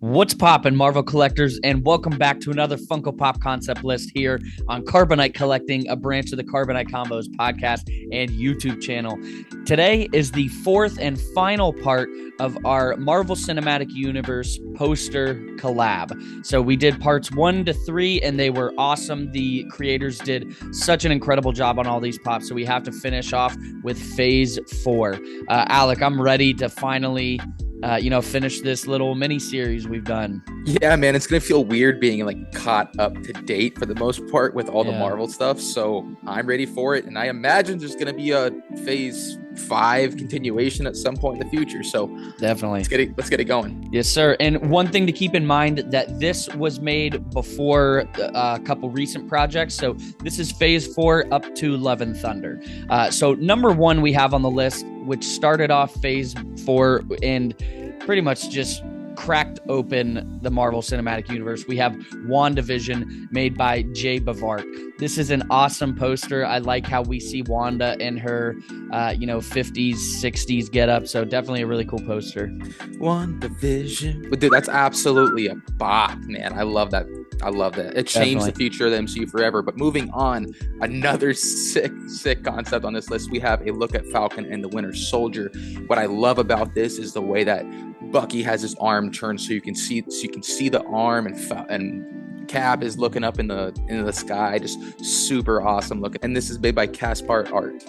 What's poppin', Marvel collectors, and welcome back to another Funko Pop concept list here on Carbonite Collecting, a branch of the Carbonite Convos podcast and YouTube channel. Today is the fourth and final part of our Marvel Cinematic Universe poster collab. So we did parts 1 to 3, and they were awesome. The creators did such an incredible job on all these pops, so we have to finish off with phase 4. Alec, I'm ready to finally finish this little mini series we've done. Yeah, man, it's gonna feel weird being like caught up to date for the most part with all the Marvel stuff. So I'm ready for it, and I imagine there's gonna be a phase 5 continuation at some point in the future. So definitely, let's get it going. Yes, sir. And one thing to keep in mind that this was made before a couple recent projects. So this is phase 4 up to Love and Thunder. So number 1 we have on the list, which started off phase 4 and pretty much just cracked open the Marvel Cinematic Universe. We have WandaVision, made by Jay Bavart. This is an awesome poster. I like how we see Wanda in her, 50s, 60s get up. So definitely a really cool poster. WandaVision. But dude, that's absolutely a bop, man. I love that. It changed the future of the MCU forever. But moving on, another sick concept on this list. We have a look at Falcon and the Winter Soldier. What I love about this is the way that Bucky has his arm turned so you can see the arm, and Cap is looking up into the sky. Just super awesome looking. And this is made by Caspar Art.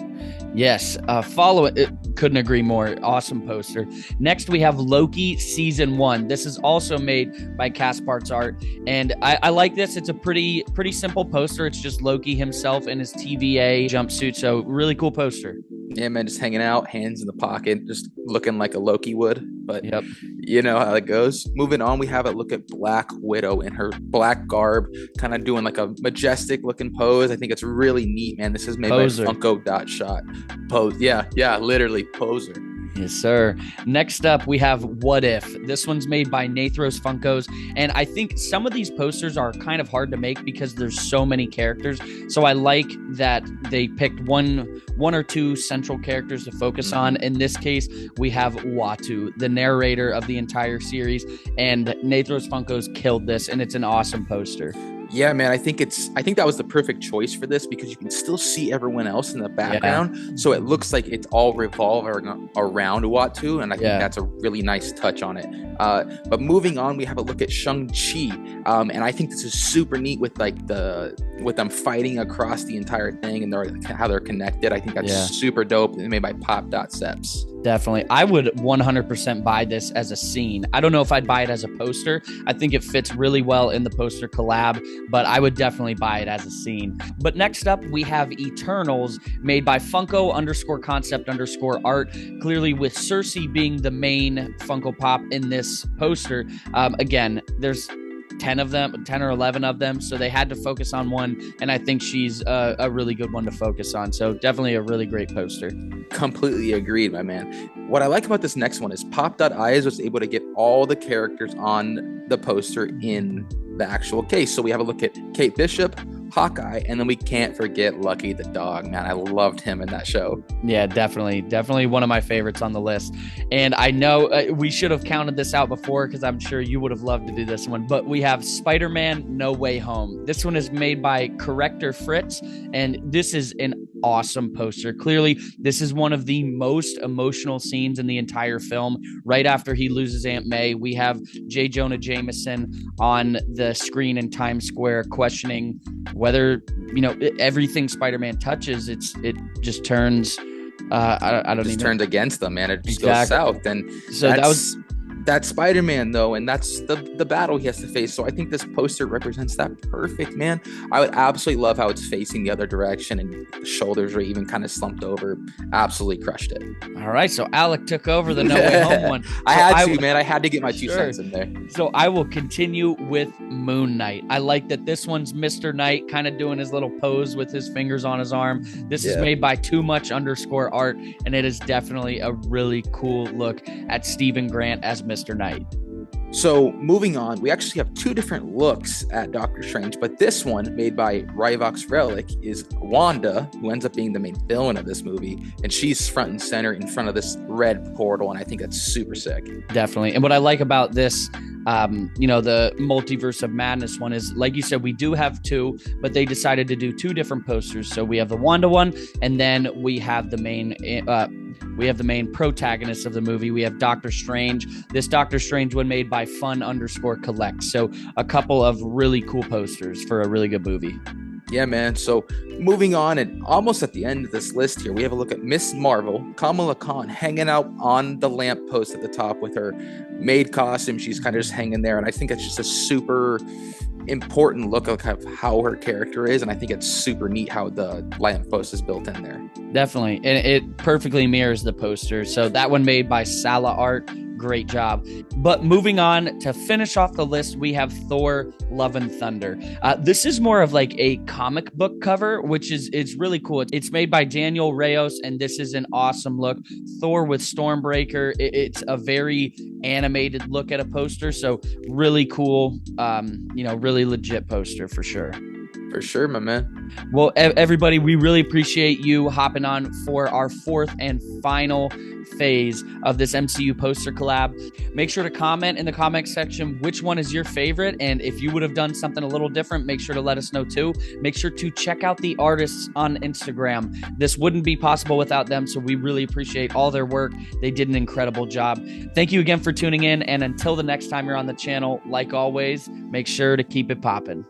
Yes, follow it. Couldn't agree more. Awesome poster. Next, we have Loki Season 1. This is also made by Caspar's Art. And I like this. It's a pretty simple poster. It's just Loki himself in his TVA jumpsuit. So really cool poster. Yeah, man, just hanging out, hands in the pocket, just looking like a Loki would. But yep. You know how it goes. Moving on, we have a look at Black Widow in her black garb, kind of doing like a majestic looking pose. I think it's really neat, man. This is made Poser. by Funko.shot. Pose. Yeah, literally poser. Yes, sir. Next up, we have What If. This one's made by Nathros Funkos, and I think some of these posters are kind of hard to make because there's so many characters. So I like that they picked one or two central characters to focus on. In this case, we have Uatu, the narrator of the entire series, and Nathros Funkos killed this, and it's an awesome poster. Yeah, man, I think that was the perfect choice for this because you can still see everyone else in the background. Yeah. So it looks like it's all revolving around Uatu, and I think that's a really nice touch on it. But moving on, we have a look at Shang-Chi. And I think this is super neat with with them fighting across the entire thing and how they're connected. I think that's super dope. It's made by Pop.Seps. Definitely. I would 100% buy this as a scene. I don't know if I'd buy it as a poster. I think it fits really well in the poster collab, but I would definitely buy it as a scene. But next up, we have Eternals, made by Funko_concept_art, clearly with Cersei being the main Funko Pop in this poster. Again, there's 10 or 11 of them, so they had to focus on one, and I think she's a really good one to focus on. So definitely a really great poster. Completely agreed, my man. What I like about this next one is Pop.Eyes was able to get all the characters on the poster in the actual case. So we have a look at Kate Bishop, Hawkeye, and then we can't forget Lucky the dog. Man, I loved him in that show. Yeah, definitely one of my favorites on the list. And I know we should have counted this out before because I'm sure you would have loved to do this one, but we have Spider-Man No Way Home. This one is made by Corrector Fritz, and this is an awesome poster. Clearly, this is one of the most emotional scenes in the entire film. Right after he loses Aunt May, we have J. Jonah Jameson on the screen in Times Square questioning whether, everything Spider-Man touches, it just turns, turned against them, man. It just goes south. And so that's Spider-Man, though, and that's the battle he has to face. So I think this poster represents that perfect, man. I would absolutely love how it's facing the other direction and the shoulders are even kind of slumped over. Absolutely crushed it. All right, so Alec took over the No Way Home one. I had to get my 2 cents in there. So I will continue with Moon Knight. I like that this one's Mr. Knight kind of doing his little pose with his fingers on his arm. This is made by TooMuch_art, and it is definitely a really cool look at Stephen Grant as Mr. Knight. So moving on, we actually have two different looks at Doctor Strange, but this one, made by Ryvox Relic, is Wanda, who ends up being the main villain of this movie, and she's front and center in front of this red portal, and I think that's super sick. Definitely. And what I like about this, the Multiverse of Madness one is, like you said, we do have two, but they decided to do two different posters. So we have the Wanda one, and then we have the main protagonist of the movie. We have Doctor Strange. This Doctor Strange one made by Fun_Collect. So a couple of really cool posters for a really good movie. Yeah, man. So moving on, and almost at the end of this list here, we have a look at Miss Marvel, Kamala Khan, hanging out on the lamppost at the top with her maid costume. She's kind of just hanging there, and I think it's just a super important look of how her character is, and I think it's super neat how the lamppost is built in there. Definitely, and it perfectly mirrors the poster. So that one made by Sala Art. Great job. But moving on to finish off the list, we have Thor Love and Thunder. This is more of like a comic book cover, which it's really cool. It's made by Daniel Reyes, and this is an awesome look. Thor with Stormbreaker. It's a very animated look at a poster. So really cool, really legit poster for sure. For sure, my man. Well, everybody, we really appreciate you hopping on for our fourth and final phase of this MCU poster collab. Make sure to comment in the comment section which one is your favorite, and if you would have done something a little different, make sure to let us know too. Make sure to check out the artists on Instagram. This wouldn't be possible without them, so we really appreciate all their work. They did an incredible job. Thank you again for tuning in, and until the next time you're on the channel, like always, make sure to keep it poppin'.